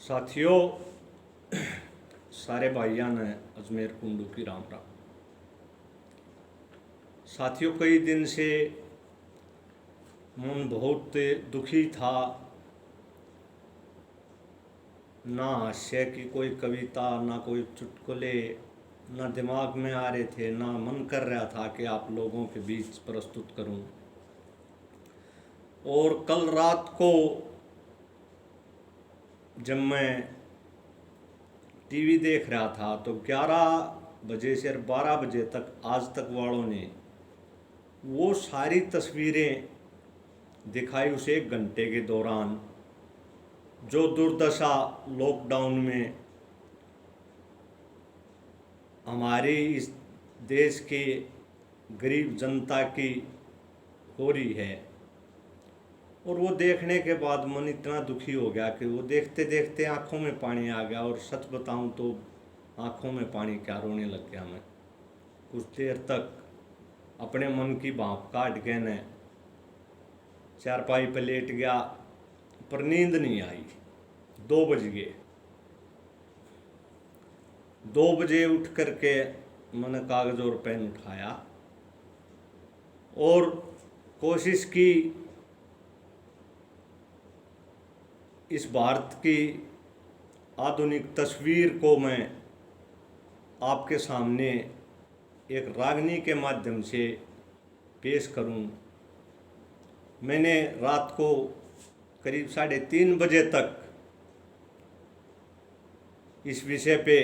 साथियों, सारे भाइयों ने अजमेर कुंडू की राम राम। साथियों, कई दिन से मन बहुत दुखी था। ना हास्य की कोई कविता, ना कोई चुटकुले, ना दिमाग में आ रहे थे, ना मन कर रहा था कि आप लोगों के बीच प्रस्तुत करूं। और कल रात को जब मैं टीवी देख रहा था तो 11 बजे से 12 बजे तक आज तक वालों ने वो सारी तस्वीरें दिखाई उस 1 घंटे के दौरान, जो दुर्दशा लॉकडाउन में हमारी इस देश के गरीब जनता की हो रही है। और वो देखने के बाद मन इतना दुखी हो गया कि वो देखते देखते आंखों में पानी आ गया। और सच बताऊं तो आंखों में पानी क्या, रोने लग गया मैं। कुछ देर तक अपने मन की भाप काट के ने चारपाई पे लेट गया, पर नींद नहीं आई। 2 बज गए। 2 बजे उठ करके मैंने कागज और पेन उठाया और कोशिश की इस भारत की आधुनिक तस्वीर को मैं आपके सामने एक रागनी के माध्यम से पेश करूं। मैंने रात को करीब 3:30 बजे तक इस विषय पे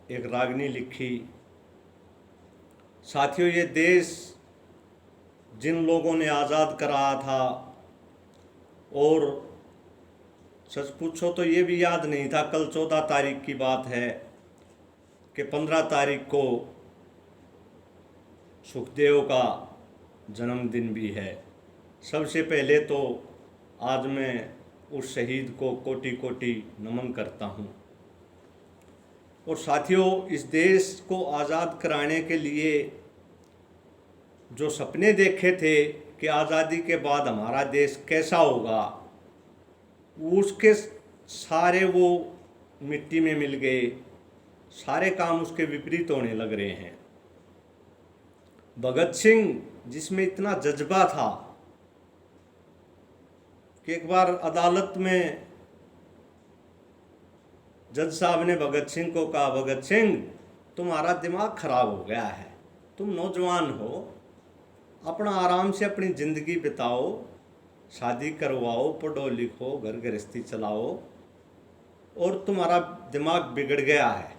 एक रागनी लिखी। साथियों, ये देश जिन लोगों ने आज़ाद कराया था, और सच पूछो तो ये भी याद नहीं था। कल 14 तारीख की बात है कि 15 तारीख को सुखदेव का जन्मदिन भी है। सबसे पहले तो आज मैं उस शहीद को कोटि कोटि नमन करता हूँ। और साथियों, इस देश को आज़ाद कराने के लिए जो सपने देखे थे कि आज़ादी के बाद हमारा देश कैसा होगा, उसके सारे वो मिट्टी में मिल गए। सारे काम उसके विपरीत होने लग रहे हैं। भगत सिंह, जिसमें इतना जज्बा था कि एक बार अदालत में जज साहब ने भगत सिंह को कहा, भगत सिंह, तुम्हारा दिमाग खराब हो गया है, तुम नौजवान हो, अपना आराम से अपनी ज़िंदगी बिताओ, शादी करवाओ, पढ़ो लिखो, घर गृहस्थी चलाओ, और तुम्हारा दिमाग बिगड़ गया है,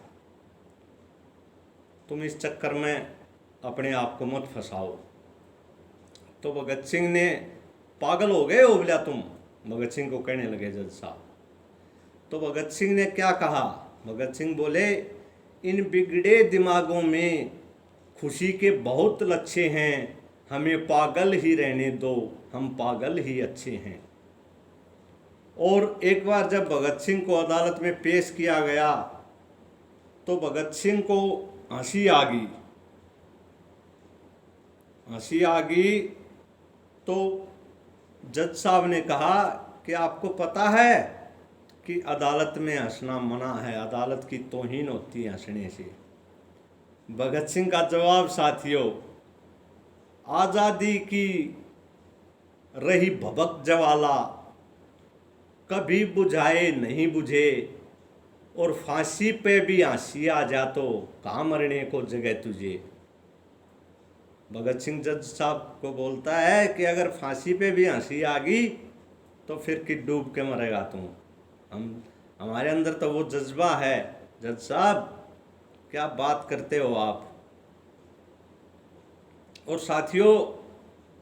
तुम इस चक्कर में अपने आप को मत फंसाओ। तो भगत सिंह ने, पागल हो गए हो बोला तुम, भगत सिंह को कहने लगे जज साहब। तो भगत सिंह ने क्या कहा? भगत सिंह बोले, इन बिगड़े दिमागों में खुशी के बहुत लच्छे हैं, हमें पागल ही रहने दो, हम पागल ही अच्छे हैं। और एक बार जब भगत सिंह को अदालत में पेश किया गया तो भगत सिंह को हंसी आ गई। हंसी आ गई तो जज साहब ने कहा कि आपको पता है कि अदालत में हंसना मना है, अदालत की तौहीन होती है हंसने से। भगत सिंह का जवाब, साथियों, आज़ादी की रही भभक ज्वाला, कभी बुझाए नहीं बुझे, और फांसी पे भी हंसी आ जा तो कहाँ मरने को जगह तुझे। भगत सिंह जज साहब को बोलता है कि अगर फांसी पे भी हंसी आ गई तो फिर कि डूब के मरेगा तुम। हमारे अंदर तो वो जज्बा है। जज साहब, क्या बात करते हो आप। और साथियों,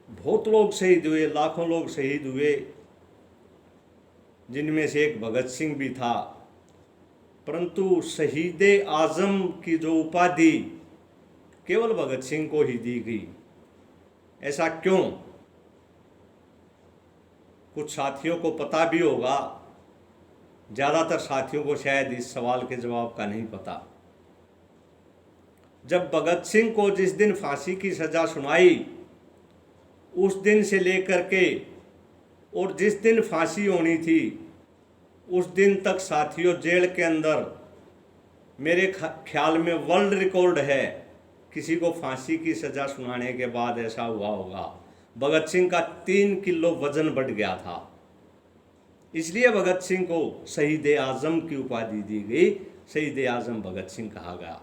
बहुत लोग शहीद हुए, लाखों लोग शहीद हुए, जिनमें से एक भगत सिंह भी था। परंतु शहीद आजम की जो उपाधि केवल भगत सिंह को ही दी गई। ऐसा क्यों? कुछ साथियों को पता भी होगा, ज़्यादातर साथियों को शायद इस सवाल के जवाब का नहीं पता। जब भगत सिंह को जिस दिन फांसी की सज़ा सुनाई, उस दिन से लेकर के और जिस दिन फांसी होनी थी, उस दिन तक साथियों जेल के अंदर मेरे ख्याल में वर्ल्ड रिकॉर्ड है, किसी को फांसी की सज़ा सुनाने के बाद ऐसा हुआ होगा। भगत सिंह का 3 किलो वजन बढ़ गया था, इसलिए भगत सिंह को शहीद आजम की उपाधि दी गई। शहीद आजम भगत सिंह कहा गया।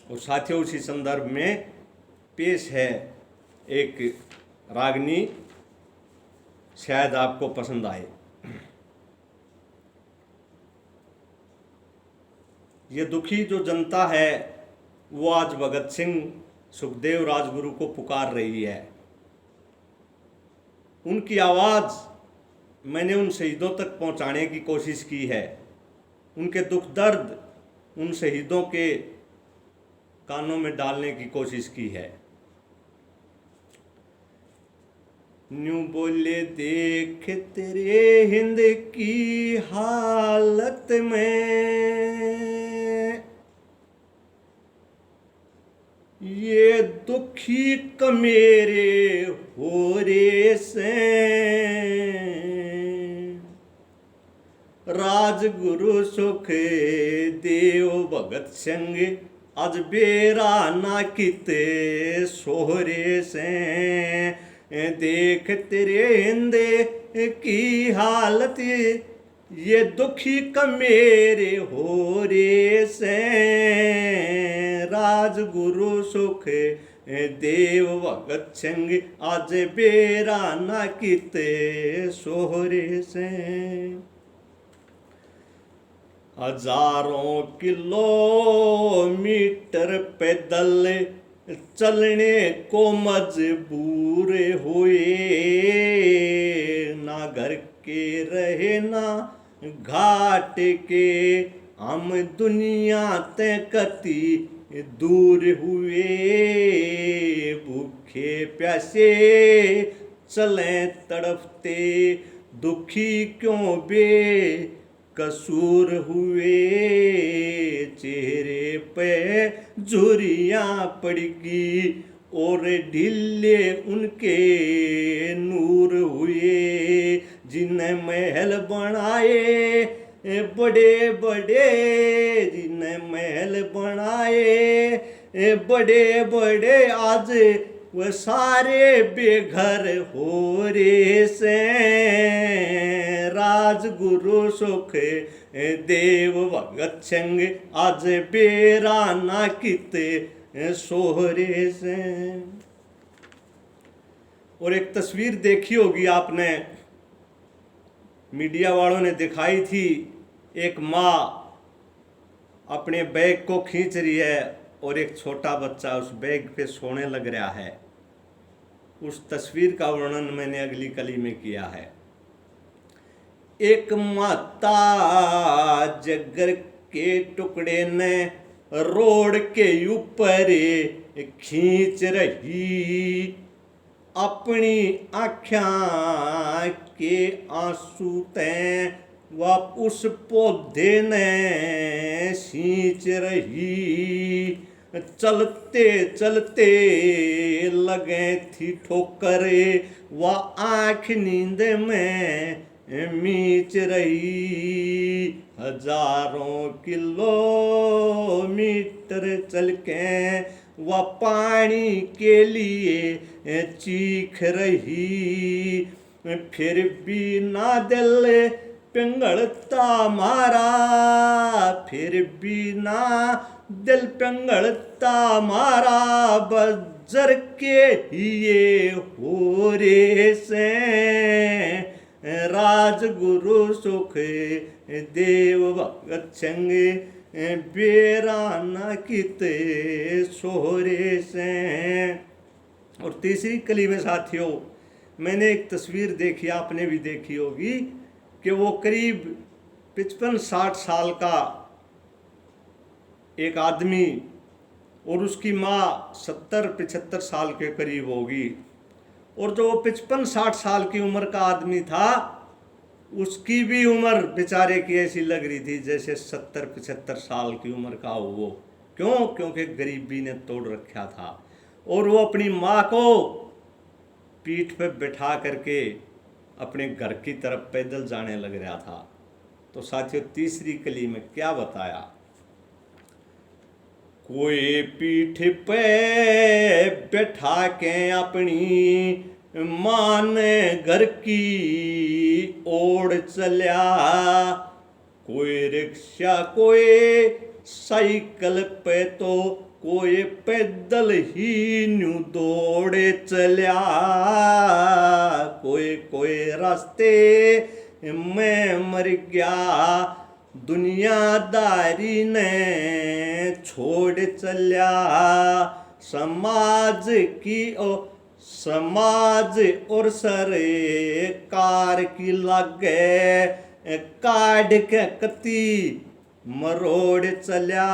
और साथियों उसी संदर्भ में पेश है एक रागनी, शायद आपको पसंद आए। ये दुखी जो जनता है वो आज भगत सिंह, सुखदेव, राजगुरु को पुकार रही है। उनकी आवाज़ मैंने उन शहीदों तक पहुंचाने की कोशिश की है। उनके दुख दर्द उन शहीदों के कानों में डालने की कोशिश की है। न्यू बोले देख तेरे हिंद की हालत में, ये दुखी कमेरे हो रे से, राजगुरु सुख देव भगत सिंह आज बेरा ना किते सोहरे से। देख तेरे हिंद की हालत, ये दुखी कमेरे हो रे से, राजगुरु सुख देव भगत सिंह आज बेरा ना किते सोहरे से। हजारों किलोमीटर पैदल चलने को मजबूर हुए, ना घर के रहे ना घाट के, हम दुनिया ते कति दूर हुए। भूखे प्यासे चले तड़पते, दुखी क्यों बे कसूर हुए। चेहरे पे झुर्रियाँ पड़गी और ढीले उनके नूर हुए। जिन्हें महल बनाए बड़े बड़े, जिन्हें महल बनाए बड़े बड़े, आज वो सारे बेघर हो रे से, राजगुरु सुख देव भगत सिंह आज बेरा ना किते सोहरे से। और एक तस्वीर देखी होगी आपने, मीडिया वालों ने दिखाई थी, एक माँ अपने बैग को खींच रही है और एक छोटा बच्चा उस बैग पे सोने लग रहा है। उस तस्वीर का वर्णन मैंने अगली कली में किया है। एक माता जगर के टुकड़े ने रोड के ऊपर खींच रही, अपनी आँखों के आंसू ते वह उस पौधे ने सींच रही। चलते चलते लगे थी ठोकर, वह आँख नींद में मीच रही। हजारों किलोमीटर चल के वह पानी के लिए चीख रही, फिर भी ना दिल पिघलता मारा, फिर भी ना दिल पिघलता मारा, बजर के ये हो रे से, राजगुरु सुख देव भगत सिंह बेरा न किते सोहरे से। और तीसरी कली में साथियों मैंने एक तस्वीर देखी, आपने भी देखी होगी, कि वो करीब 55-60 साल का एक आदमी और उसकी माँ 70-75 साल के करीब होगी, और जो 55-60 साल की उम्र का आदमी था उसकी भी उम्र बेचारे की ऐसी लग रही थी जैसे 70-75 साल की उम्र का हो वो। क्यों? क्योंकि गरीबी ने तोड़ रखा था। और वो अपनी माँ को पीठ पे बैठा करके अपने घर की तरफ पैदल जाने लग रहा था। तो साथियों तीसरी कली में क्या बताया, कोई पीठ पे बैठा के अपनी मान घर की ओर चल्या, कोई रिक्शा कोई साइकिल पे तो कोई पैदल ही न्यू दौड़े चल्या, कोई कोई रास्ते में मर गया दुनियादारी ने छोड़ चल्या, समाज और सरकार की लागे काढ़ के कती मरोड़ चल्या,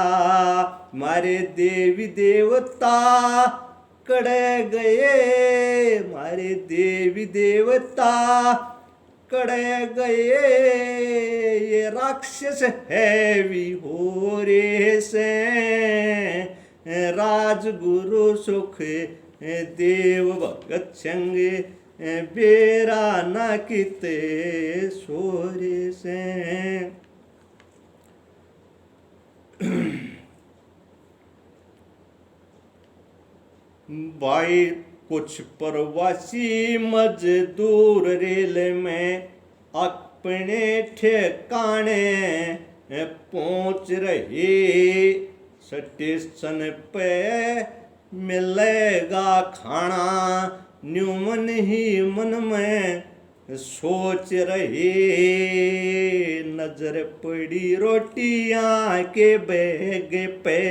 मारे देवी देवता कड़े गए, मारे देवी देवता कड़े गए, ये राक्षस है विहोरे से, राजगुरु सुख देव भगत संग बेरा न किते सोरे से। भाई कुछ प्रवासी मजदूर रेल में अपने ठिकाने पहुंच रहे, स्टेशन पे मिलेगा खाना न्यूमन ही मन में सोच रहे, नजर पड़ी रोटियां के बैग पे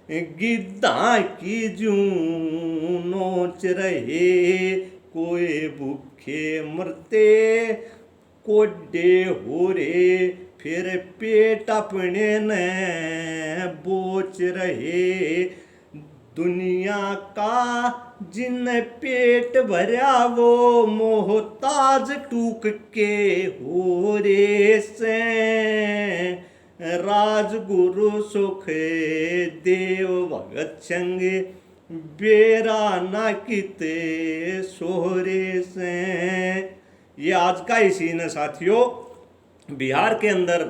गिद्धा की जूं नोच रहे, कोई भूखे मरते कोडे हो रे, फिर पेट अपने ने बोच रहे, दुनिया का जिन पेट भरा वो मोहताज टूक के हो रे से, राजगुरु सुख देव भगत संग बेरा ना किते सोरे से। ये आज का ही सीन है साथियों। बिहार के अंदर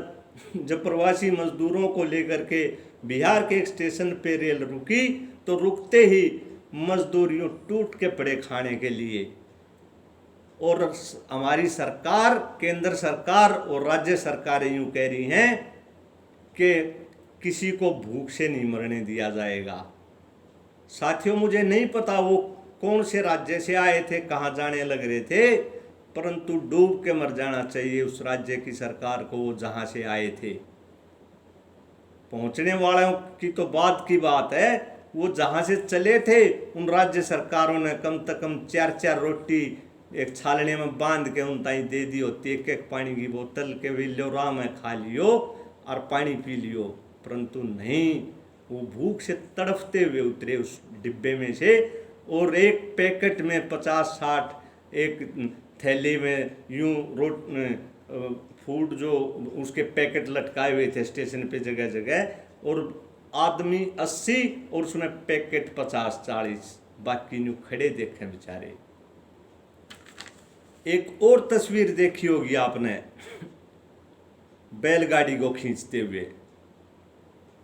जब प्रवासी मजदूरों को लेकर के बिहार के एक स्टेशन पे रेल रुकी तो रुकते ही मजदूर यूं टूट के पड़े खाने के लिए, और हमारी सरकार, केंद्र सरकार और राज्य सरकारें यूं कह रही हैं कि किसी को भूख से नहीं मरने दिया जाएगा। साथियों मुझे नहीं पता वो कौन से राज्य से आए थे, कहाँ जाने लग रहे थे, परंतु डूब के मर जाना चाहिए उस राज्य की सरकार को वो जहाँ से आए थे। पहुँचने वालों की तो बात की बात है, वो जहाँ से चले थे उन राज्य सरकारों ने कम से कम 4-4 रोटी एक छालने में बांध के उन ताई दे दी होती, एक पानी की बोतल के भी लो राम है खा लियो और पानी पी लियो, परंतु नहीं, वो भूख से तड़फते हुए उतरे उस डिब्बे में से, और एक पैकेट में 50-60 एक थैली में यूं फूड जो उसके पैकेट लटकाए हुए थे स्टेशन पे जगह जगह, और आदमी 80 और उसमें पैकेट 50-40, बाकी न्यू खड़े देखे बेचारे। एक और तस्वीर देखी होगी आपने बैलगाड़ी को खींचते हुए,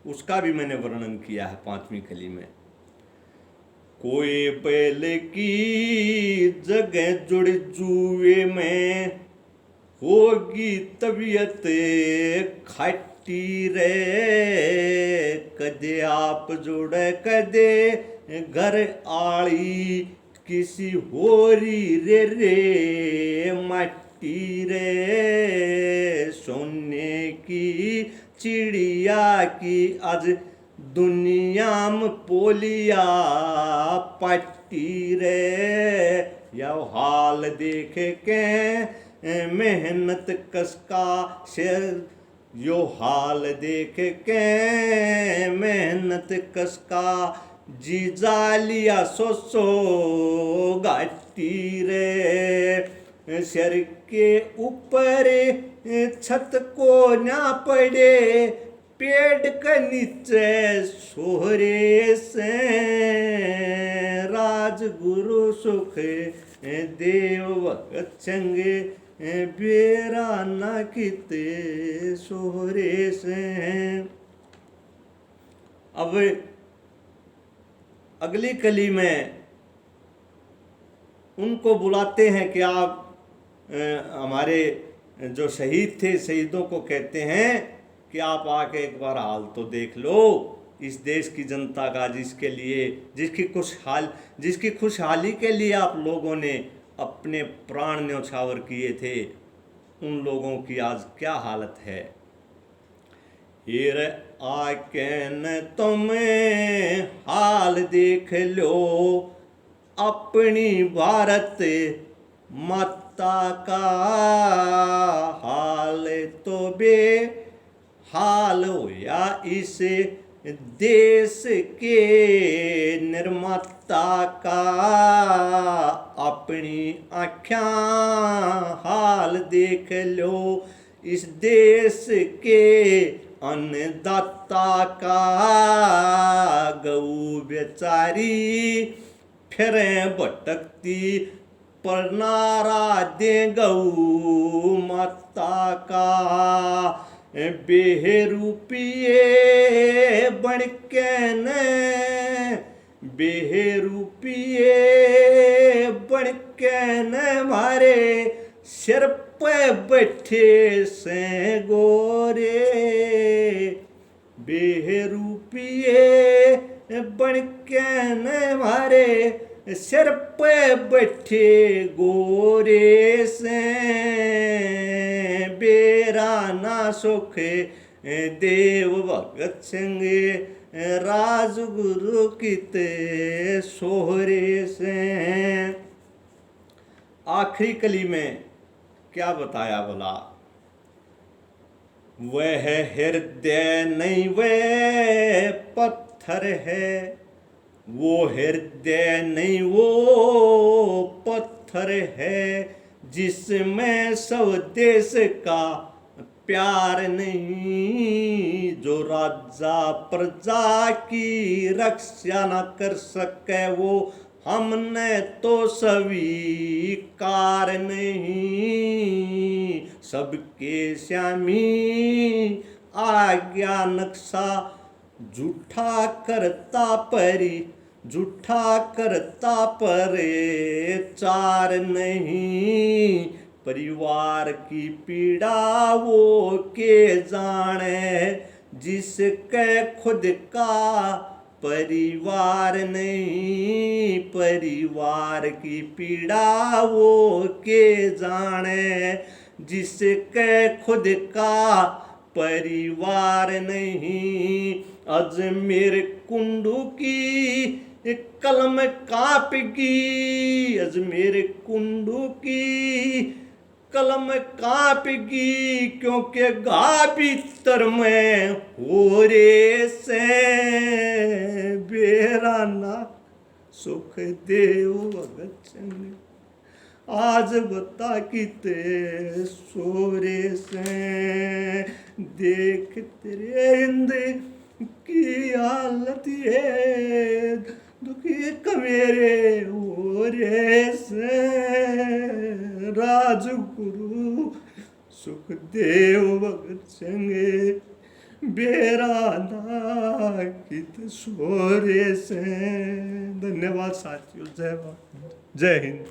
उसका भी मैंने वर्णन किया है 5वीं कली में। कोई बैल की जगह जुड़ जुए में होगी तबीयत खट्टी रे, कदे आप जुड़े कदे घर आली किसी होरी रे रे मट्टी रे, सोने की चिड़िया की आज दुनिया में पोलिया पट्टी रे, यह हाल देख के मेहनत कसका शेर, यो हाल देख के मेहनत कसका जी जालिया सो घाटी रे, सर के ऊपर छत को ना पड़े पेड़ के नीचे सोहरे से राजगुरु सुख देव भगत चंगे बेरा न किते सोहरे से। अब अगली कली में उनको बुलाते हैं कि आप हमारे जो शहीद थे, शहीदों को कहते हैं कि आप आके एक बार हाल तो देख लो इस देश की जनता का, जिसके लिए जिसकी खुशहाली के लिए आप लोगों ने अपने प्राण न्यौछावर किए थे, उन लोगों की आज क्या हालत है। हिर आके न तुम्हें हाल देख लो अपनी भारत माता का, हाल तो बेहाल होया इस देश के निर्माता का, अपनी आँखें हाल देख लो इस देश के अन्नदाता का, गऊ बेचारी फिरे भटकती पर नारा दे गऊ माता का, बेहरूपिए बन के न बेहरूपिए बन के न मारे सिर पे बैठे से गोरे, बेहरूपिए बन के न मारे सिर पे बैठे गोरे से, बेरा ना सुख देव भगत सिंह राजगुरु किते सोहरे से। आखिरी कली में क्या बताया बोला, वह हृदय नहीं वह पत्थर है, वो हृदय नहीं वो पत्थर है, जिसमें स्वदेश का प्यार नहीं, जो राजा प्रजा की रक्षा न कर सके वो हमने तो स्वीकार नहीं, सबके श्यामी आज्ञा नक्शा झूठा करता परे चार नहीं, परिवार की पीड़ा वो के जाने जिसके खुद का परिवार नहीं, परिवार की पीड़ा वो के जाने जिसके खुद का परिवार नहीं। अजमेर कुंडू की कलम कापेगी, अजमेर कुंडू की कलम कापेगी, क्योंकि गा भीतर में हो रे से, बेराना सुख देव भगत सिंह आज बता किते सोरे से, देख तेरे हिंद की हालत ये दुखी कमेरे हो रे से, राजगुरु सुखदेव भगत सिंह बेराना कित सोरे से। धन्यवाद साथियों, जय हिंद।